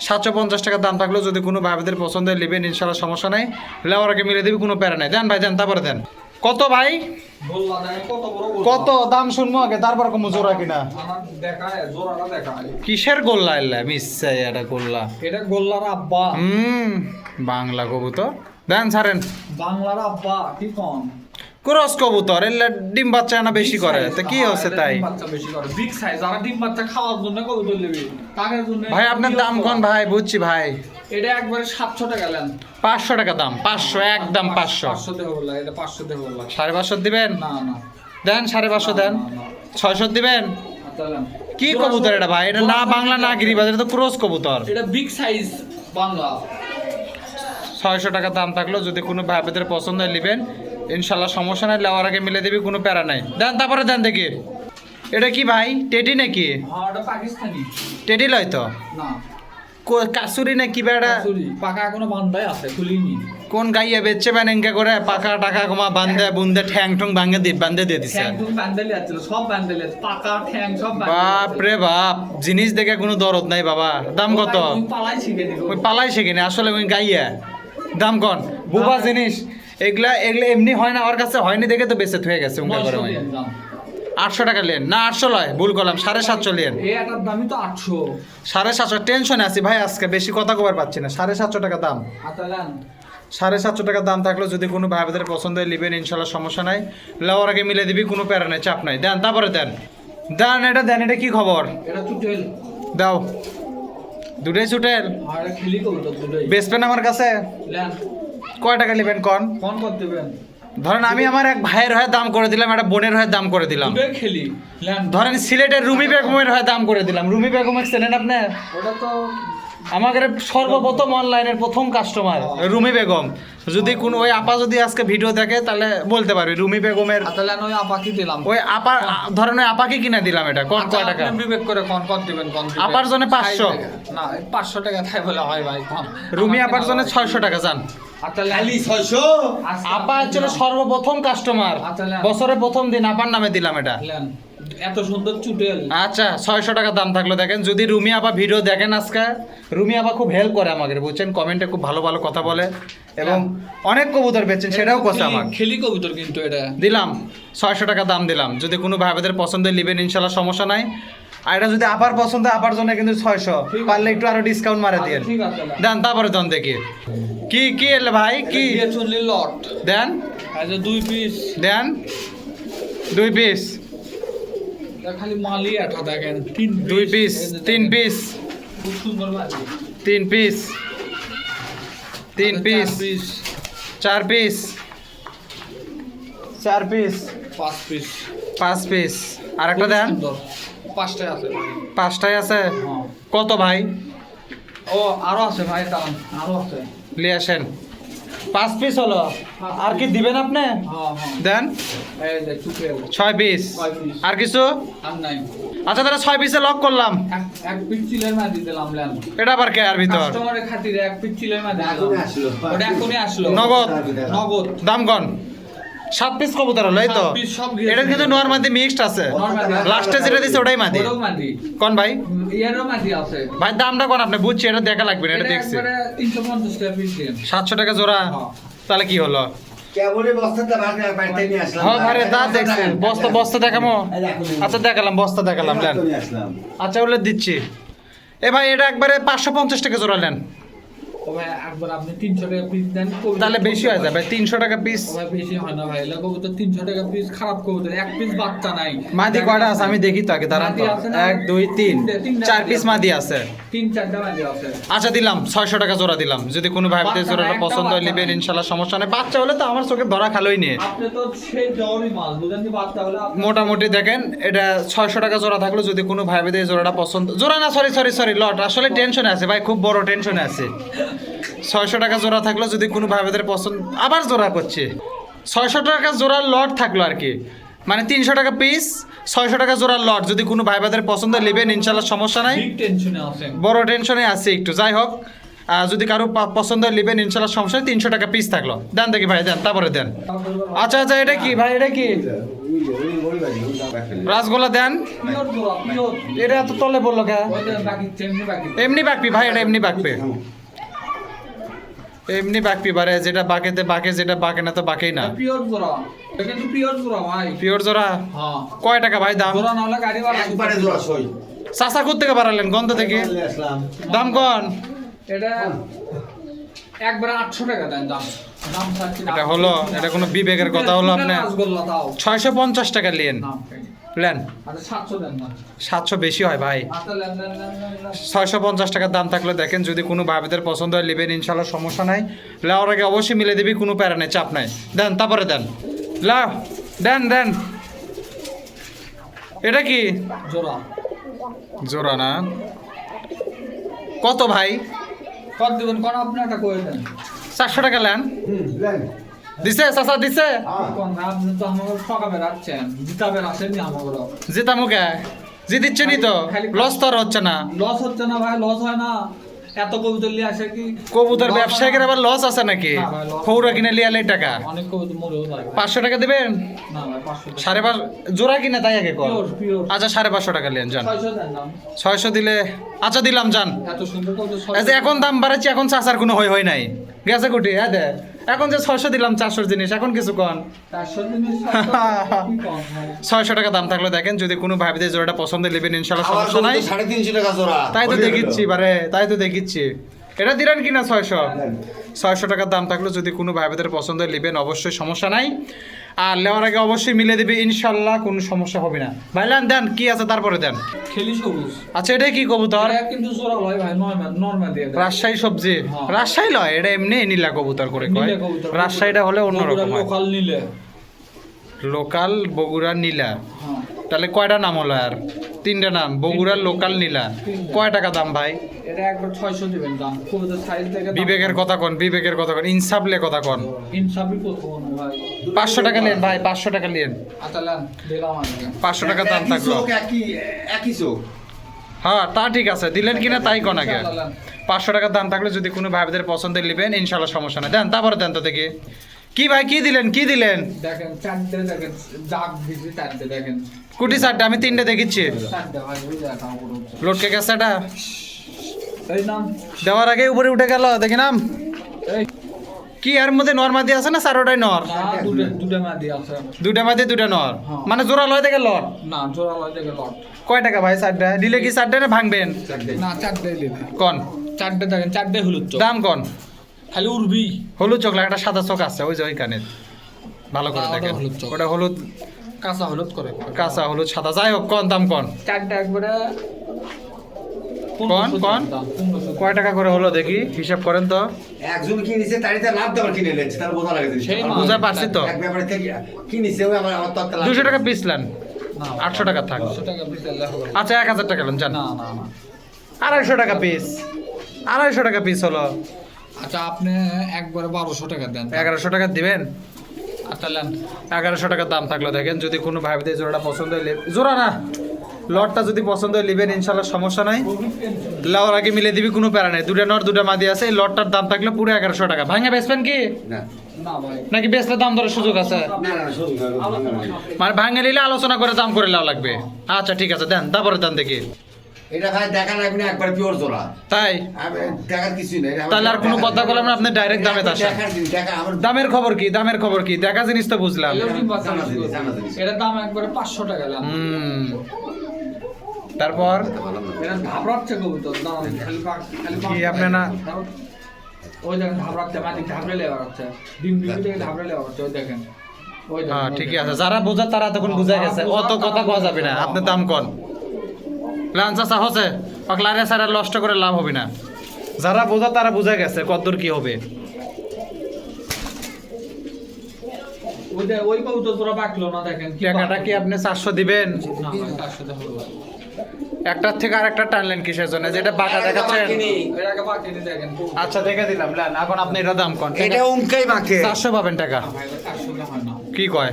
750 টাকা দাম থাকলো, যদি কোনো ভাইদের পছন্দ হয় নেবেন ইনশাল্লাহ, সমস্যা নাই। লেওয়ার আগে মিলে দিবি, কোনো প্যারা নাই। দেন ভাই দেন, তারপরে দেন। কত ভাই? গোল্লা দেখেন কত বড় গোল্লা। কত দাম শুনবো আগে, তারপর কম জোড়া কিনা। আমার দেখায় জোড়াটা দেখায়। কিসের গোল্লা এলা মিশাই এটা গোল্লা? এটা গোল্লার আব্বা। বাংলা কবুতর। দেন ছাড়েন। বাংলার আব্বা কি কোন? ক্রস কবুতর এলা ডিম বাচ্চা না বেশি করে, তা কি হচ্ছে তাই? ডিম বাচ্চা বেশি করে। বিগ সাইজ যারা ডিম বাচ্চা খাওয়ার জন্য কবুতর নেবে তাদের জন্য। ভাই আপনার দাম কোন ভাই? বুঝছি ভাই। এটা একবারে 700 টাকা লেন। 500 টাকা দাম। 500 একদম 500। 500 দেব বললা। এটা 500 দেব বললা। 550 দিবেন? না না দেন 550 দেন। 600 দিবেন? আচ্ছা লেন। কি কবুতর এটা ভাই? এটা না বাংলা না গিরিবাজ, এটা তো ক্রস কবুতর। এটা বিগ সাইজ বাংলা। 600 টাকা দাম থাকলো, যদি কোনো ভাইদের পছন্দ হয় নেবেন ইনশাল্লাহ, সমস্যা নাই। লেওয়ার আগে মিলে দিবি, কোনো প্যারা নাই। দেন তারপরে দেন দেখি। এটা কি ভাই, টেডি নাকি? হ্যাঁ এটা পাকিস্তানি। টেডি লয় তো? না কাসুরি না কি বেড়া? চুরি পাকা এখনো বান্ধাই আছে, খুলিনি। কোন গাইয়া বেচছে ব্যানেঙ্কা করে পাকা টাকা কমা বান্ধে বুন্দে ঠ্যাং ঠং ভাঙে দিয়ে বান্ধে দিয়ে দিছে। ঠ্যাং টুং বান্ধালি আছে, সব বান্ধালি আছে, পাকা ঠ্যাং সব বাপ রে বাপ, জিনিস দেখে কোনো দরদ নাই বাবা। দাম কত? পালাই শিখে দিল। ওই পালাই সেখানে আসলে ওই গাইয়া। দাম কন বুবা জিনিস। এগুলা এগুলা এমনি হয় না, ওর কাছে হয়নি দেখে তো বেঁচে হয়ে গেছে উঙ্গা করে 900 ভাই। দেন দাম। 800 টাকা লেন না, 800 লয়, ভুল করলাম, 750 লেন। এই এটার দামই তো 800। 750 টেনশনে আছি ভাই, আজকে বেশি কথা কবার পাচ্ছি না। 750 টাকা দাম, আচ্ছা নেন। 750 টাকা দাম থাকলো যদি কোনো ভাই বোনের পছন্দ হয় নেবেন ইনশাল্লাহ, সমস্যা নাই। লাওয়ার আগে মিলে দিবি, কোনো প্যারা নাই, চাপ নাই। দেন তারপরে দেন, দেন এটা দেন। এটা কি খবর? এটা চুটেল দাও, দুটাই ছুটেল আর এটা খেলি করবো তো দুটোই। বেচবেন আমার কাছে? নেন, কয় টাকা নেবেন কন? ফোন করে দেবেন। ধরেন আমি আমার এক ভাইয়ের হয়ে দাম করে দিলাম, একটা বোনের হয়ে দাম করে দিলাম। দুটোই খেলি নেন। ধরেন সিলেটের রুমি বেগমের হয়ে দাম করে দিলাম। রুমি বেগমের চেনেন আপনি? ওটা তো আমাদের সর্বপ্রথম অনলাইনের প্রথম কাস্টমার রুমি বেগম। যদি কোনো ওই আপা যদি আজকে ভিডিও দেখে তাহলে বলতে পারবে রুমি বেগমের। আচ্ছা নেন, ওই আপাকি দিলাম। ওই আপা ধরেন ওই আপাকে কিনে দিলাম। এটা কত আচ্ছা, কয় টাকা? আপনি বিবেক করে কোন কত দিবেন কোন দিবেন? আপার জন্য 500। না 500 টাকা তাই বলে হয় ভাই কোন? রুমি আপার জন্য 600 টাকা যান। আচ্ছা নেন। খালি 600। আজকে আপা হচ্ছিল সর্বপ্রথম কাস্টমার, আচ্ছা, নেন। বছরের প্রথম দিন আপার নামে দিলাম এটা। নেন। এত সুন্দর চুটেল। আচ্ছা 600 টাকা দাম থাকলো। দেখেন যদি রুমি আপা ভিডিও দেখেন আজকে, রুমি আপা খুব হেল্প করে আমাকে, বুঝছেন, কমেন্টে খুব ভালো ভালো কথা বলে এবং অনেক কবুতর বেচেন, সেটাও কথা আমাকে খেলি কবুতর কিন্তু এটা দিলাম। 600 টাকা দাম দিলাম, যদি কোনো ভাইদের পছন্দ নেবেন ইনশাল্লাহ, সমস্যা নাই। আর এটা যদি আপার পছন্দ, আপার জন্য কিন্তু 600, পারলে একটু আরো ডিসকাউন্ট মারে দিয়ে ঠিক আছে দেন। তারপরে দেন দেখি কি কি এলে ভাই, কি দিয়ে চুনলি লট দেন, এই যে 2 পিস দেন 2 পিস, খালি মালি এটা দেখেন 3 2 পিস, 3 পিস, খুব সুন্দর মালি 3 piece, 3 piece, 4 piece, 4 piece, 5 piece 5 piece, আর একটা দেন। 5টাই আছে ভাই। 5টাই আছে। হ্যাঁ। কত ভাই? ও আরো আছে ভাই, দাঁড়ান আরো আছে। নিয়ে আসেন। 5 পিস হলো, আর কি দিবেন আপনি? হ্যাঁ হ্যাঁ দেন এই যে চুটেল 6 পিস। 6 পিস আর কিছু? আর নাই। আচ্ছা তাহলে 6 পিসে লক করলাম। এক পিস চিলের মাদি দিলাম লেন। এটা আবার কে আর ভিতর? কাস্টমারের খাতিরে এক পিস চিলের মাদি এখনই দিলাম। আসলো। ওটা এখনই আসলো। নগদ? নগদ। দাম কন? 7 পিস কবুতর হলো, এই তো? 7 পিস সব গিয়েছে। এটা কিন্তু নরমাদি মিক্সড আছে। নরমাদি। লাস্টে যেটা দিছে ওটাই মাদি। ওটাও মাদি। কোন ভাই? ইয়ারও মাদি আছে। ভাই দামটা কোন আপনি? বুঝছি, এটা দেখা লাগবে না, এটা এটা দেখছি। একবারে 350 টাকা পিস দিন। 700 টাকা জোড়া। হ্যাঁ। তাহলে কি হলো? কেবলই বস্তাটা বাড়িতে নিয়ে আসলাম। হ্যাঁ ভাই দাঁত দেখছেন, বস্তা বস্তা দেখামো। আচ্ছা দেখালাম, বস্তা দেখালাম, দেন। নিয়ে আসলাম। আচ্ছা ওগুলো দিচ্ছি। এ ভাই এটা একবারে 550 টাকা জোড়া নেন, ও ভাই একবার আপনি 300 টাকা পিস দেন। কবুতর তাহলে বেশি হয়ে যাবে। 300 টাকা পিস। ও ভাই বেশি হয় না ভাই। এলা কবুতর 300 টাকা পিস খারাপ কবুতর। এক পিস বাচ্চা নাই। মাদি কয়টা আছে আমি দেখি তো আগে, দাঁড়ান তো। মাদি আছে না? 1 2 3 তিনটা 4 পিস মাদি আছে। 3-4টা মাদি আছে। আচ্ছা দিলাম 600 টাকা জোড়া দিলাম। যদি কোনো ভাই বাচ্চা জোড়াটা নাই, পছন্দ হয় একটা নেবেন বাচ্চা নাই। ইনশাল্লাহ, সমস্যা নেই। বাচ্চা হলে তো আমার চোখে ধরা খালোই নিয়ে। আপনি তো সেই জরি মাল বুঝেন কি? বাচ্চা হলে আপনি মোটামুটি দেখেন এটা 600 টাকা জোড়া থাকলো, যদি কোনো ভাই বোনের জোড়াটা পছন্দ, জোড়া না সরি সরি সরি লট, আসলে টেনশনে আছে ভাই, খুব বড় টেনশনে আছে। 600 টাকা জোড়া থাকলো, যদি কোনো ভাই বোনের পছন্দ, আবার জোড়া করছে 600 টাকা জোড়ার লট থাকলো আর কি, মানে 300 টাকা পিস, 600 টাকা জোড়ার লট। যদি কোনো ভাই বোনের পছন্দ নেবেন ইনশাল্লাহ, সমস্যা নাই। বিগ টেনশনে আছেন। বড় টেনশনে আছে একটু, যাই হোক। যদি কারো পছন্দ হয় নেবেন ইনশাল্লাহ, সমস্যা নেই। 300 টাকা পিস থাকলো, দেন দেখি ভাই, দেন তারপরে দেন। আচ্ছা আচ্ছা এটা কি ভাই? এটা কি রাসগোল্লা? দেন। পিওর জোড়া পিওর। এটা এত তলে বললো কে? ওই যে বাকি চেমনি বাকি। এমনি বাকপি ভাই, এটা এমনি বাকপি, এমনি বাকপি বারে, যেটা বাকেতে বাকে, যেটা বাকে না তো বাকেই না। পিওর জোড়া। এটা কিন্তু পিওর জোড়া ভাই। পিওর জোড়া হ্যাঁ। কয় টাকা ভাই দাম? জোড়া না হলে গাড়ি ভাড়া একবারে জোড়া সই। চাষা কোথা থেকে বাড়ালেন? গন্ধ থেকে নিয়ে আসলাম। দাম কন? এটা একবারে 800 টাকা দেন দাম। দাম চাচ্ছি না। এটা হলো, এটা কোনো বিবেকের কথা হলো আপনার? রাসগোল্লা দাও। 650 টাকা লিয়েন, নাম লেন। আচ্ছা 700 দেন না। 700 বেশি হয় ভাই। আচ্ছা লেন লেন লেন লেন। 650 টাকার দাম থাকলে দেখেন, যদি কোনো ভাবিদের পছন্দ হয় নেবেন ইনশাল্লাহ, সমস্যা নাই। লাওয়ার আগে অবশ্যই মিলে দিবি, কোনো প্যারা নেই, চাপ নাই। দেন তারপরে দেন, লাও দেন দেন। এটা কি? জোড়া। জোড়া না? কত ভাই? কত দিবেন কোন? আপনি একটা করে দেন। 400 টাকা লেন। লেন। দিছে চাচা দিছে? কোন আপনি তো আমাকে ঠকাবে রাখছেন। জিতাবে আসেননি আমাকে। জিতা মুখে জি দিচ্ছেনই তো, লস তো আর হচ্ছে না। লস হচ্ছে না ভাই, লস হয় না। এত কবুতর নিয়ে আসে কি কবুতর loss ব্যবসায়ীদের হয় না? আবার লস আছে নাকি? না ভাই, loss খৌরা কিনে লিয়ালে টাকা অনেক কবুতর মরেও যায় ভাই। 500 টাকা দিবেন? না ভাই 500 টাকা। 550 জোড়া কিনে তাই আগে কর। Pure pure. আচ্ছা 550 টাকা লেন যান। 600 দেন দাম। 600 দিলে আচ্ছা দিলাম যান। এত সুন্দর কবুতর এই যে এখন দাম বাড়াচ্ছি, এখন চাচার কোনো হই নাই গেছে কুটি। হ্যাঁ দে এখন যে 600 দিলাম 400 জিনিস এখন কিছু কন 400 জিনিস কি কম ভাই 600 টাকা দাম থাকলো দেখেন যদি কোনো ভাবিতে জোড়াটা পছন্দ নেবেন ইনশাআল্লাহ আমার সমস্যা নাই 350 টাকা জোড়া তাই তো দেখিচ্ছি বারে তাই তো দেখিচ্ছি এটা দিলেন কিনা 600 টাকার দাম থাকলো যদি কোনো ভাইদের পছন্দ নেবেন অবশ্যই সমস্যা নাই আর নেওয়ার আগে অবশ্যই মিলে দিবে ইনশাল্লাহ কোনো সমস্যা হবে না ভাইলান দেন কি আছে তারপরে দেন খেলি সবুজ আচ্ছা এটাই কি কবুতর এটা কিন্তু জোড়া লয় ভাই নরমাল দিয়ে দেয় রাজশাহী সবজি হ্যাঁ। রাজশাহী লয় এটা এমনি নীলা কবুতর করে কয় নীলা কবুতর। রাজশাহীটা হলে অন্যরকম হয়। লোকাল নিলে লোকাল বগুড়া নীলা হ্যাঁ তাহলে কয়টা নাম হলো আর 3টা নাম বগুড়া লোকাল নীলা কয় টাকা দাম ভাই এটা একবার 600 দিবেন দাম কবুতর সাইজ থেকে বিবেকের কথা কোন ইনসাফলে কথা কোন ইনসাফি প্রথম ভাই 500 টাকা নেন ভাই 500 টাকা নেন আতালান দিলাম আজকে 500 টাকা দাম থাকলো একই চোখ হ্যাঁ তা ঠিক আছে দিলেন কিনা তাই কোন আগে আতালান 500 টাকার দাম থাকলে যদি কোনো ভাইদের পছন্দের নেবেন ইনশাল্লাহ সমস্যা নাই দেন তারপরে দেন তো দেখি কি ভাই কি দিলেন দেখেন চারটে দেখেন জাগ দিছি চারটে দেখেন কুটি চারটে আমি 3টে দেখিচ্ছি চারটে ভাই ওই দেখা পুরো লোটকে গেছে এটা এই নাম দেওয়ার আগে উপরে উঠে গেল দেখি নাম এই কি এর মধ্যে নর মাদি আছে না চারোটাই নর না দুটো মাদি আছে দুটা মাদি দুটা নর হ্যাঁ। মানে জোড়া লয় থেকে লট না জোড়া লয় থেকে লট কয় টাকা ভাই চারটা দিলে কি চারটে না ভাঙবেন না চারটে দিবে কন চারটে দেখেন চারটে হলুদ চোখ দাম কন খালি উড়বি হলুদ চোখ একটা সাদা চোখ আছে ওই যে ওই কানে ভালো করে ওটা দেখেন হলুদ চোখ। ওটা হলুদ কাঁচা হলুদ করে কাঁচা হলুদ সাদা যাই হোক কন দাম কন চারটে একবারে কোন? 1500 কয় টাকা করে হলো দেখি হিসাব করেন তো একজন কিনেছে তারই তার লাভ দেওয়ার কিনে নিচ্ছে তার বোঝা লাগে সেই মাল। বুঝা পারছি তো এক ব্যাপারে থেকে কিনেছে ওই আমার তো একটা লাভ 200 টাকা পিস নেন না 800 টাকা থাক 200 টাকা পিস দিলে হবে আচ্ছা 1000 টাকা নেন জান না না না 250 টাকা পিস 250 টাকা পিস হলো আচ্ছা আপনি একবারে 1200 টাকা দেন 1100 টাকা দিবেন আচ্ছা লেন 1100 টাকার দাম থাকলো দেখেন যদি কোনো ভাইদের জোড়াটা পছন্দ হইলে জোড়া না লটটা যদি পছন্দ হয় নেবেন ইনশাল্লাহ সমস্যা নাই লাওয়ার আগে মিলে দিবি কোনো প্যারা নেই দুটা নর দুটা মাদি আছে এই লটটার দাম থাকলে পুরো 1100 টাকা ভাঙা বেচবেন কি না না ভাই নাকি বেচলে দাম দরের সুযোগ আছে না না শুনুন মানে ভাঙে নিলে আলোচনা করে দাম করে লাও লাগবে আচ্ছা ঠিক আছে দেন তারপরে দেন দেখি এটা ভাই দেখা লাগবে না একবার পিওর জোড়া তাই আমি দেখার কিছুই নেই তাহলে আর কোনো কথা বললাম না আপনি ডাইরেক্ট দামে আসেন দেখার জিনিস দেখা আমার দামের খবর কি দেখা জিনিস তো বুঝলাম এলো ডিম বাচ্চা জানা জিনিস, জানা জিনিস। এটার দাম একবারে 500 টাকা লেন হুম তারপর এটা ধাবড়াচ্ছে কবুতর দাম খালি খালি কি আপনি না ওই দেখেন ধাবড়াচ্ছে মাটি ধাবড়ে লেবার হচ্ছে ডিম ডিম থেকে ধাবড়ে লেবার হচ্ছে ওই দেখেন ওই দেখেন, হ্যাঁ ওই ঠিকই দেখেন। আছে যারা বোঝা তারা তখন বুঝা গেছে অত কথা কওয়া যাবে না আপনি দাম কন লাঞ্চ আসা হচ্ছে পাকলারে সারা নষ্ট করে লাভ হবে না যারা বোঝা তারা বুঝা গেছে কতদূর কি হবে ওই কবুতর তোরা বাকলো না দেখেন টাকাটা কি আপনি 400 দিবেন না ভাই, তার সাথে হলো ভাই। একটার থেকে আরেকটা টানলেন কিসের জন্য যেটা বাঁকা দেখাচ্ছেন এটাকে বাকিয়ে দেখেন আচ্ছা দেখে দিলাম লেন এখন আপনি এটা দাম কন এটা উমকাই মাকে 400 পাবেন টাকা ভাই 400 হয় না কি কয়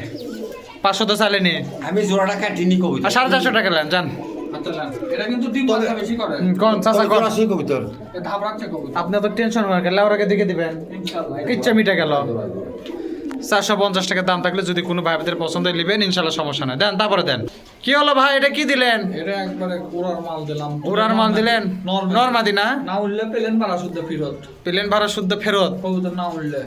500 তো চালেনি আমি জোড়াটা কাটিনি কবিতা আর 450 টাকা লেন জান আচ্ছা লেন। এটা কিন্তু ডিম বাচ্চা বেশি করে কোন চাচা কোন জোড়া সুই কবিতর এ ধাবড়াচ্ছে কবুতর আপনি তো টেনশন হয়ে গেল ওরাকে দিকে দিবেন ইনশাআল্লাহ ইচ্ছা মিটে গেল 450 টাকা দাম থাকলে যদি কোনো ভাইদের পছন্দ নেবেন ইনশাল্লাহ সমস্যা নাই দেন তারপরে দেন কি হলো ভাই এটা কি দিলেন এটা একবারে কোরার মাল দিলাম পুরার মাল দিলেন নরমাদি না না উঠলে পেলেন ভাড়া শুদ্ধ ফেরত প্লেন ভাড়া শুদ্ধ ফেরত কবুতর না উঠলে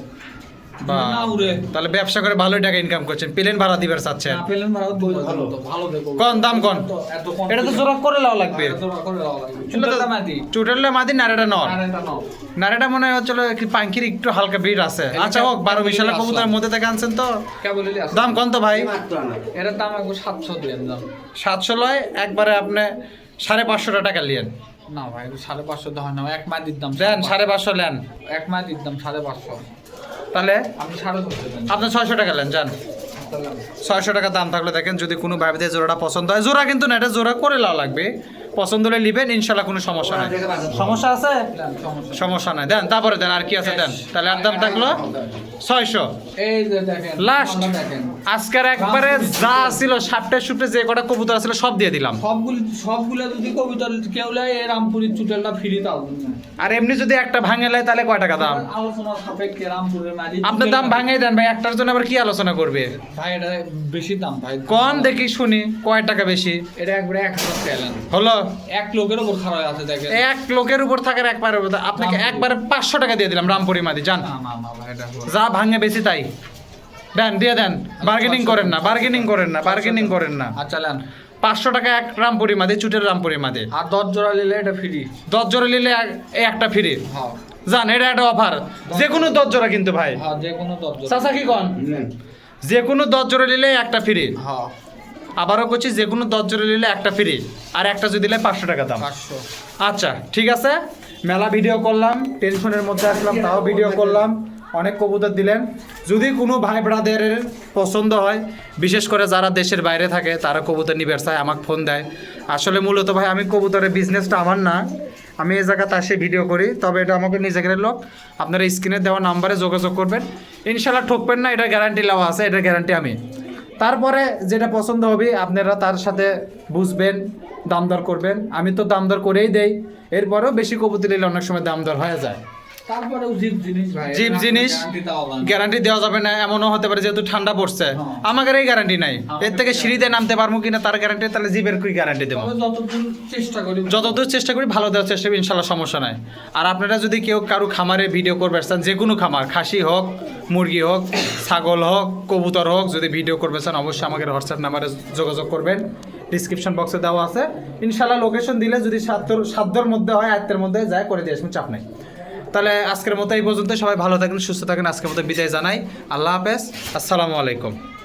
বা না উড়ে তাহলে ব্যবসা করে ভালোই টাকা ইনকাম করছেন প্লেন ভাড়া দিবার চাচ্ছেন না পেলেন ভাড়া ভালো ভালো দেখো কোন দাম কোন এত কম এটা তো জোড়া করে লাও লাগবে এত করে দেওয়া লাগবে চুলটা মাটি চুটেলে মাদি নারেটা নর আর এটা নাও নারেটা মনে হচ্ছিল কি পাঙ্কির একটু হালকা ভিড় আছে আচ্ছা হোক 12 বিশালা কবুতরের মধ্যে থেকে আনছেন তো কে বলিলি আছে দাম কোন তো ভাই মাত্র না এটার দাম একবার 700 দিলেন দাম 700 লয় একবারে আপনি 550 টাকা লিয়েন না ভাই 550 দাম হয় না এক মাটির দাম দেন 550 লেন এক মাটির দাম 550 তাহলে আপনি 550 দেন আপনি 600 টাকা লেন যান 600 টাকা দাম থাকলে দেখেন যদি কোনো ভাইদের জোড়াটা পছন্দ হয় জোড়া কিন্তু না এটা জোড়া করে লাও লাগবে পছন্দ হলে নিবেন ইনশাল্লাহ কোনো সমস্যা নাই সমস্যা আছে সমস্যা সমস্যা নাই দেন তারপরে দেন আর কি আছে দেন তাহলে আর দাম থাকলো 600 এই যে দেখেন লাস্ট আমরা দেখেন আজকের একবারে যা ছিল সাপটে সুপটে যে কটা কবুতর ছিল সব দিয়ে দিলাম সবগুলো যদি কবিতা কেউ লাই এই রামপুরের চুটেলটা ফ্রি তাও আর এমনি যদি একটা ভাঙে লাই তাহলে কয় টাকা দাম? আলোচনা সাপেক্ষে রামপুরের মাঝি আপনার দাম ভাঙাই দেন ভাই, একটার জন্য আবার কি আলোচনা করবে? ভাই এটা বেশি দাম ভাই। কোন দেখি শুনি কয় টাকা বেশি এটা একবারে 1000 টাকা এলেন। হলো? এক লোকের উপর খারাপ আছে দেখেন। এক লোকের উপর থাকার একবারে আপনাকে একবারে 500 টাকা দিয়ে দিলাম রামপুরি মাদি, যান। না না না ভাই, এটা হলো- যা ভাঙে বেশি তাই দেন, দিয়ে দেন। বার্গেনিং করেন না, বার্গেনিং করেন না, বার্গেনিং করেন না। আচ্ছা নেন। 500 টাকা এক রামপুরি মাদি, চুটের রামপুরি মাদি। আর 10 জোড়া নিলে এটা ফ্রি। 10 জোড়া নিলে এই একটা ফ্রি। হ্যাঁ জান, এটা একটা অফার, যে কোনো 10 জোড়া কিন্তু ভাই। হ্যাঁ, যে কোনো 10 জোড়া। চাচা কি কন? যে কোনো 10 জোড়া নিলে একটা ফ্রি। হ্যাঁ আবারও করছি, যে কোনো 10 জোড়া নিলে একটা ফ্রি, আর একটা যদি নিলে 500 টাকা দাম। 500। আচ্ছা ঠিক আছে, মেলা ভিডিও করলাম, টেনশনের মধ্যে আসলাম, তাও ভিডিও করলাম, অনেক কবুতর দিলেন। যদি কোনো ভাই ব্রাদারের পছন্দ হয়, বিশেষ করে যারা দেশের বাইরে থাকে তারা কবুতর নিবে চায়, আমাকে ফোন দেয়। আসলে মূলত ভাই আমি কবুতরের বিজনেসটা আমার না, আমি এই জায়গাতে আসে ভিডিও করি, তবে এটা আমাকে নিজেদের লোক। আপনারা স্ক্রিনে দেওয়া নাম্বারে যোগাযোগ করবেন, ইনশাল্লাহ ঠকবেন না, এটা গ্যারান্টি নেওয়া আছে, এটার গ্যারান্টি আমি। তারপরে যেটা পছন্দ হবে আপনারা তার সাথে বুঝবেন, দাম দর করবেন। আমি তো দাম দর করেই দেই, এরপরেও বেশি কবুতর নিলে অনেক সময় দাম দর হয়ে যায়। তারপরেও জিপ জিনিস ভাই, জিপ এটা জিনিস guarantee দেওয়া হবে না। গ্যারান্টি দেওয়া যাবে না, এমনও হতে পারে যেহেতু ঠান্ডা পড়ছে আমাদের এই গ্যারান্টি নাই, এর থেকে সিঁড়িতে নামতে পারবো কিনা তার গ্যারান্টি, তাহলে জিপের কি গ্যারান্টি দেবো? তবে যতদূর চেষ্টা করি যতদূর চেষ্টা করি ভালো দেওয়ার চেষ্টা করি, ইনশাল্লাহ সমস্যা নাই। আর আপনারা যদি কেউ কারো খামারে ভিডিও করবে চান, যে কোনো খামার, খাসি হোক, মুরগি হোক, ছাগল হোক, কবুতর হোক, যদি ভিডিও করবে চান অবশ্যই আমাদের হোয়াটসঅ্যাপ নাম্বারে যোগাযোগ করবেন, ডিসক্রিপশন বক্সে দেওয়া আছে। ইনশাল্লাহ লোকেশন দিলে যদি সাধ্যর মধ্যে হয়, আয়ত্তের মধ্যে যায় করে দিয়ে আসবেন, চাপ নেই। তাহলে আজকের মতো এই পর্যন্ত, সবাই ভালো থাকেন, সুস্থ থাকেন। আজকের মতো বিদায় জানাই, আল্লাহ হাফেজ, আসসালামু আলাইকুম।